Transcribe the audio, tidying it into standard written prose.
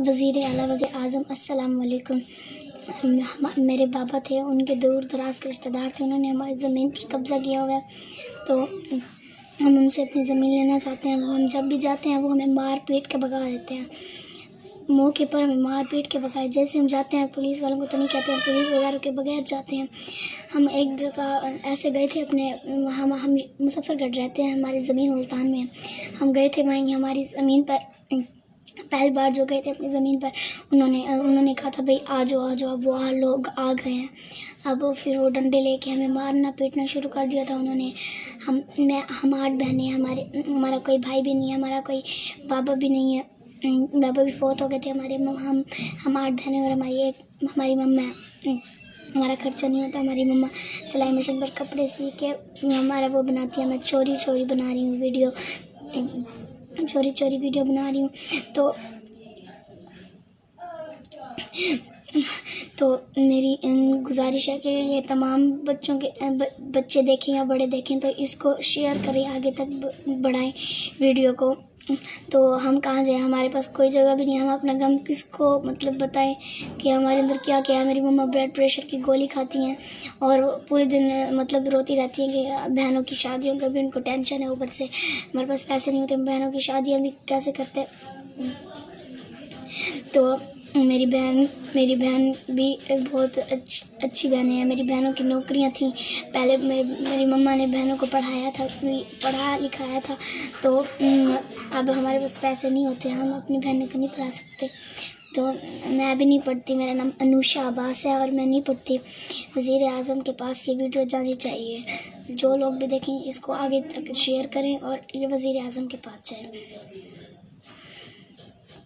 वज़ीर आला वज़ीर आज़म अस्सलाम वालेकुम। मेरे बाबा थे, उनके दूर दराज के रिश्तेदार थे, उन्होंने हमारी ज़मीन पर कब्ज़ा किया हुआ है, तो हम उनसे अपनी ज़मीन लेना चाहते हैं। हम जब भी जाते हैं वो हमें मार पीट के भगा देते हैं, मौके पर हमें मार पीट के भगाए। जैसे हम जाते हैं, पुलिस वालों को तो नहीं कहते हैं, पुलिस वगैरह के बगैर जाते हैं। हम एक जगह ऐसे गए थे अपने, हम मुजफ्फरगढ़ रहते हैं, हमारी ज़मीन मुल्तान में है। हम गए थे वहीं हमारी ज़मीन पर, पहली बार जो गए थे अपनी ज़मीन पर, उन्होंने कहा था भाई आ जाओ आ जाओ। अब वो लोग आ गए हैं। अब फिर वो डंडे लेके हमें मारना पीटना शुरू कर दिया था उन्होंने। हम 8 बहनें हैं, हमारा कोई भाई भी नहीं है, हमारा कोई बाबा भी नहीं है, बाबा भी फौत हो गए थे हमारे। हम 8 बहनें और हमारी मम्मा है। हमारा खर्चा नहीं होता। हमारी मम्मा सिलाई मशीन पर कपड़े सी के हमारा वो बनाती है। मैं चोरी बना रही हूँ वीडियो, चोरी वीडियो बना रही हूँ। तो मेरी गुजारिश है कि ये तमाम बच्चे देखें या बड़े देखें, तो इसको शेयर करें, आगे तक बढ़ाएं वीडियो को। तो हम कहाँ जाएं, हमारे पास कोई जगह भी नहीं है। हम अपना गम किसको बताएं कि हमारे अंदर क्या क्या है। मेरी मम्मा ब्लड प्रेशर की गोली खाती हैं और पूरे दिन रोती रहती हैं कि बहनों की शादियों का भी उनको टेंशन है। ऊपर से हमारे पास पैसे नहीं होते, बहनों की शादियाँ भी कैसे करते। तो मेरी बहन भी बहुत अच्छी बहनें हैं। मेरी बहनों की नौकरियां थीं पहले। मेरी मम्मा ने बहनों को पढ़ा लिखाया था। तो अब हमारे पास पैसे नहीं होते, हम अपनी बहनों को नहीं पढ़ा सकते। तो मैं भी नहीं पढ़ती। मेरा नाम अनुषा अब्बास है और मैं नहीं पढ़ती। वज़ीर आज़म के पास ये वीडियो जानी चाहिए। जो लोग भी देखें इसको आगे तक शेयर करें और ये वज़ीर आज़म के पास जाए।